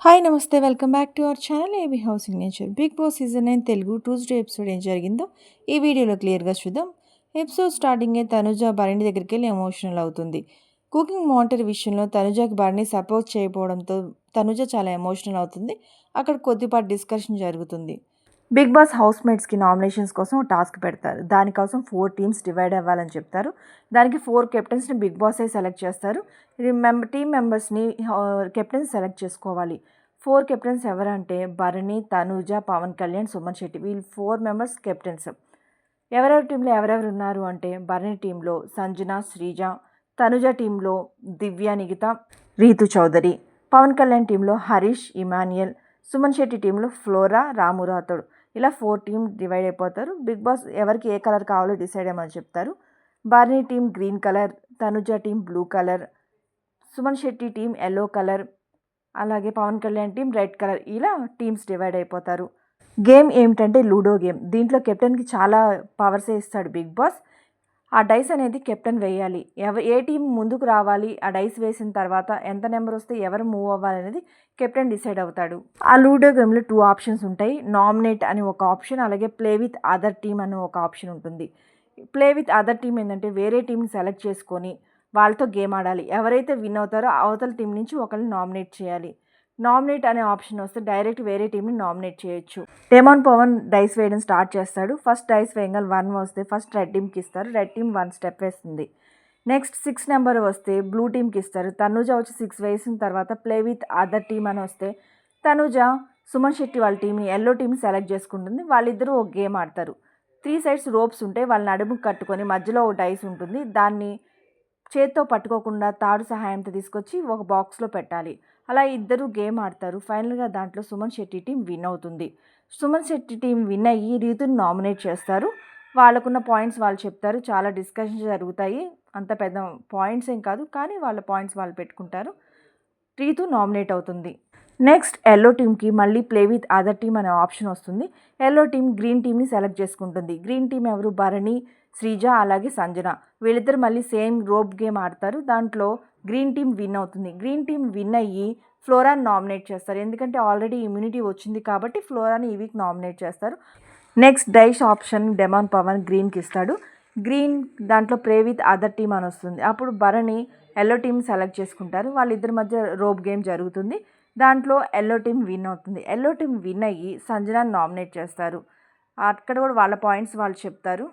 Hi నమస్తే welcome back to our channel AB housing nature. Bigg Boss season 9 Telugu Tuesday episode ఏం జరిగిందో ఈ వీడియోలో క్లియర్గా చూద్దాం. ఎపిసోడ్ స్టార్టింగే తనుజ భరణి దగ్గరికి వెళ్ళి ఎమోషనల్ అవుతుంది. కుకింగ్ మానిటర్ విషయంలో తనుజకి భరణి సపోర్ట్ చేయకపోవడంతో తనుజ చాలా ఎమోషనల్ అవుతుంది. అక్కడ కొద్దిపాటి డిస్కషన్ జరుగుతుంది. బిగ్ బాస్ హౌస్మేట్స్కి నామినేషన్స్ కోసం ఒక టాస్క్ పెడతారు. దానికోసం 4 టీమ్స్ డివైడ్ అవ్వాలని చెప్తారు. దానికి 4 కెప్టెన్స్ని బిగ్ బాసే సెలెక్ట్ చేస్తారు. టీమ్ మెంబర్స్ని కెప్టెన్స్ సెలెక్ట్ చేసుకోవాలి. 4 కెప్టెన్స్ ఎవరంటే భరణి, తనూజ, పవన్ కళ్యాణ్, సుమన్ శెట్టి. వీళ్ళు 4 మెంబర్స్ కెప్టెన్స్. ఎవరెవరి టీంలో ఎవరెవరు ఉన్నారు అంటే భరణి టీంలో సంజన, శ్రీజ, తనుజ టీంలో దివ్య, నిగిత, రీతు చౌదరి, పవన్ కళ్యాణ్ టీంలో హరీష్, ఇమాన్యుయల్, సుమన్ శెట్టి టీంలో ఫ్లోరా, రాము రాథోడ్. ఇలా 4 టీమ్ డివైడ్ అయిపోతారు. బిగ్ బాస్ ఎవరికి ఏ కలర్ కావాలో డిసైడ్ అయ్యమని చెప్తారు. Bharani team green colour, Tanuja team blue colour, Suman Shetty team yellow colour, అలాగే Pawan Kalyan team red colour. ఇలా టీమ్స్ డివైడ్ అయిపోతారు. గేమ్ ఏమిటంటే లూడో గేమ్. దీంట్లో కెప్టెన్కి చాలా పవర్సే ఇస్తాడు బిగ్ బాస్. ఆ డైస్ అనేది కెప్టెన్ వేయాలి. ఏ టీం ముందుకు రావాలి, ఆ డైస్ వేసిన తర్వాత ఎంత నెంబర్ వస్తే ఎవరు మూవ్ అవ్వాలి అనేది కెప్టెన్ డిసైడ్ అవుతాడు. ఆ లూడో గేమ్లో 2 ఆప్షన్స్ ఉంటాయి. నామినేట్ అని ఒక ఆప్షన్, అలాగే ప్లే విత్ అదర్ టీమ్ అని ఒక ఆప్షన్ ఉంటుంది. ప్లే విత్ అదర్ టీమ్ ఏంటంటే వేరే టీంని సెలెక్ట్ చేసుకొని వాళ్ళతో గేమ్ ఆడాలి. ఎవరైతే విన్ అవుతారో అవతల టీం నుంచి ఒకరిని నామినేట్ చేయాలి. నామినేట్ అనే ఆప్షన్ వస్తే డైరెక్ట్ వేరే టీంని నామినేట్ చేయొచ్చు. డెమాన్ పవన్ డైస్ వేయడం స్టార్ట్ చేస్తాడు. ఫస్ట్ డైస్ వేయగా 1 వస్తే ఫస్ట్ రెడ్ టీమ్కి ఇస్తారు. రెడ్ టీమ్ 1 స్టెప్ వేస్తుంది. నెక్స్ట్ 6 నెంబర్ వస్తే బ్లూ టీమ్కి ఇస్తారు. తనుజ వచ్చి 6 వేసిన తర్వాత ప్లే విత్ అదర్ టీమ్ అని వస్తే తనుజ సుమన్ శెట్టి వాళ్ళ టీంని ఎల్లో టీమ్ సెలెక్ట్ చేసుకుంటుంది. వాళ్ళిద్దరూ ఒక గేమ్ ఆడతారు. 3 సైడ్స్ రోప్స్ ఉంటాయి. వాళ్ళ నడుముకు కట్టుకొని మధ్యలో ఒక డైస్ ఉంటుంది. దాన్ని చేత్తో పట్టుకోకుండా తాడు సహాయంతో తీసుకొచ్చి ఒక బాక్స్లో పెట్టాలి. అలా ఇద్దరు గేమ్ ఆడతారు. ఫైనల్గా దాంట్లో సుమన్ శెట్టి టీం విన్ అవుతుంది. సుమన్ శెట్టి టీం విన్ అయ్యి రీతుని నామినేట్ చేస్తారు. వాళ్ళకున్న పాయింట్స్ వాళ్ళు చెప్తారు. చాలా డిస్కషన్స్ జరుగుతాయి. అంత పెద్ద పాయింట్స్ ఏం కాదు, కానీ వాళ్ళ పాయింట్స్ వాళ్ళు పెట్టుకుంటారు. రీతు నామినేట్ అవుతుంది. నెక్స్ట్ ఎల్లో టీమ్కి మళ్ళీ ప్లే విత్ అదర్ టీమ్ అనే ఆప్షన్ వస్తుంది. ఎల్లో టీమ్ గ్రీన్ టీమ్ని సెలెక్ట్ చేసుకుంటుంది. గ్రీన్ టీం ఎవరు? భరణి, శ్రీజ, అలాగే సంజన. వీళ్ళిద్దరు మళ్ళీ సేమ్ రోప్ గేమ్ ఆడతారు. దాంట్లో గ్రీన్ టీం విన్ అవుతుంది. గ్రీన్ టీం విన్ అయ్యి ఫ్లోరాని నామినేట్ చేస్తారు. ఎందుకంటే ఆల్రెడీ ఇమ్యూనిటీ వచ్చింది కాబట్టి ఫ్లోరాని ఈ వీక్ నామినేట్ చేస్తారు. Next dice option demon Pawan గ్రీన్కి ఇస్తాడు. గ్రీన్ దాంట్లో ప్లే విత్ అదర్ టీమ్ అని వస్తుంది. అప్పుడు భరణి ఎల్లో టీమ్ సెలెక్ట్ చేసుకుంటారు. వాళ్ళిద్దరి మధ్య రోప్ గేమ్ జరుగుతుంది. దాంట్లో ఎల్లో టీం విన్ అవుతుంది. ఎల్లో టీం విన్ అయ్యి సంజనాని నామినేట్ చేస్తారు. అక్కడ కూడా వాళ్ళ పాయింట్స్ వాళ్ళు చెప్తారు.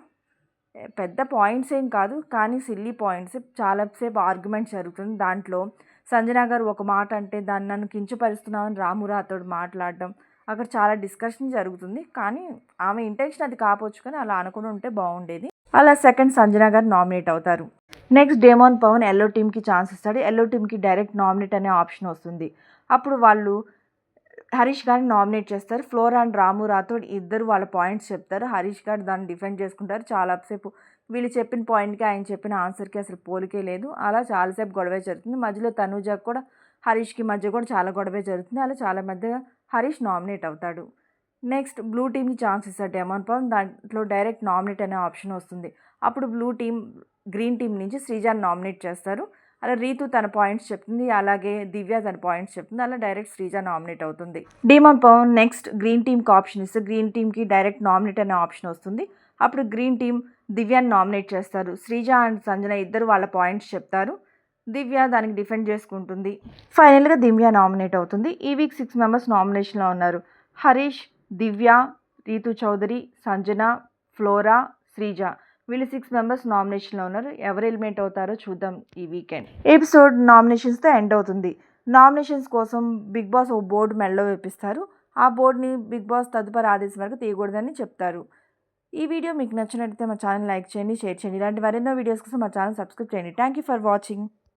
పెద్ద పాయింట్స్ ఏం కాదు, కానీ సిల్లీ పాయింట్స్. చాలాసేపు ఆర్గ్యుమెంట్స్ జరుగుతుంది. దాంట్లో సంజన గారు ఒక మాట అంటే దాన్ని నన్ను కించపరుస్తున్నామని రాము రాథోడ్ మాట్లాడడం, అక్కడ చాలా డిస్కషన్ జరుగుతుంది. కానీ ఆమె ఇంటెన్షన్ అది కాపోవచ్చు, కానీ అలా అనుకుని ఉంటే బాగుండేది. అలా సెకండ్ సంజన గారు నామినేట్ అవుతారు. నెక్స్ట్ డెమాన్ పవన్ ఎల్లో టీమ్కి ఛాన్స్ ఇస్తాడు. ఎల్లో టీమ్కి డైరెక్ట్ నామినేట్ అనే ఆప్షన్ వస్తుంది. అప్పుడు వాళ్ళు హరీష్ గారిని నామినేట్ చేస్తారు. ఫ్లోరా అండ్ రాము రాథోడ్ ఇద్దరు వాళ్ళ పాయింట్స్ చెప్తారు. హరీష్ గారు దాన్ని డిఫెండ్ చేసుకుంటారు. చాలాసేపు వీళ్ళు చెప్పిన పాయింట్కి ఆయన చెప్పిన ఆన్సర్కి అసలు పోలికే లేదు. అలా చాలాసేపు గొడవే జరుగుతుంది. మధ్యలో తనూజకు కూడా హరీష్కి మధ్య కూడా చాలా గొడవే జరుగుతుంది. అలా చాలా మధ్య హరీష్ నామినేట్ అవుతాడు. నెక్స్ట్ బ్లూ టీమ్కి ఛాన్స్ ఇస్తారు డెమాన్ పవన్. దాంట్లో డైరెక్ట్ నామినేట్ అనే ఆప్షన్ వస్తుంది. అప్పుడు బ్లూ టీం గ్రీన్ టీం నుంచి శ్రీజాని నామినేట్ చేస్తారు. అలా రీతు తన పాయింట్స్ చెప్తుంది, అలాగే దివ్య తన పాయింట్స్ చెప్తుంది. అలా డైరెక్ట్ శ్రీజ నామినేట్ అవుతుంది. డెమాన్ పవన్ నెక్స్ట్ గ్రీన్ టీమ్కి ఆప్షన్ ఇస్తే గ్రీన్ టీమ్కి డైరెక్ట్ నామినేట్ అనే ఆప్షన్ వస్తుంది. అప్పుడు గ్రీన్ టీం దివ్యాని నామినేట్ చేస్తారు. శ్రీజ అండ్ సంజన ఇద్దరు వాళ్ళ పాయింట్స్ చెప్తారు. దివ్య దానికి డిఫెండ్ చేసుకుంటుంది. ఫైనల్గా దివ్య నామినేట్ అవుతుంది. ఈ వీక్ 6 మెంబర్స్ నామినేషన్లో ఉన్నారు. హరీష్, దివ్య, రీతు చౌదరి, సంజన, ఫ్లోరా, శ్రీజ. వీళ్ళు 6 మెంబర్స్ నామినేషన్లో ఉన్నారు. ఎవరు ఎలిమినేట్ అవుతారో చూద్దాం ఈ వీకెండ్. ఎపిసోడ్ నామినేషన్స్తో ఎండ్ అవుతుంది. నామినేషన్స్ కోసం బిగ్ బాస్ ఓ బోర్డు మెడలో వేపిస్తారు. ఆ బోర్డుని బిగ్ బాస్ తదుపరి ఆదేశం వరకు తీయకూడదని చెప్తారు. ఈ వీడియో మీకు నచ్చినట్లయితే మా ఛానల్ లైక్ చేయండి, షేర్ చేయండి. ఇలాంటి మరెన్నో వీడియోస్ కోసం మా ఛానల్ సబ్స్క్రైబ్ చేయండి. Thank you for watching.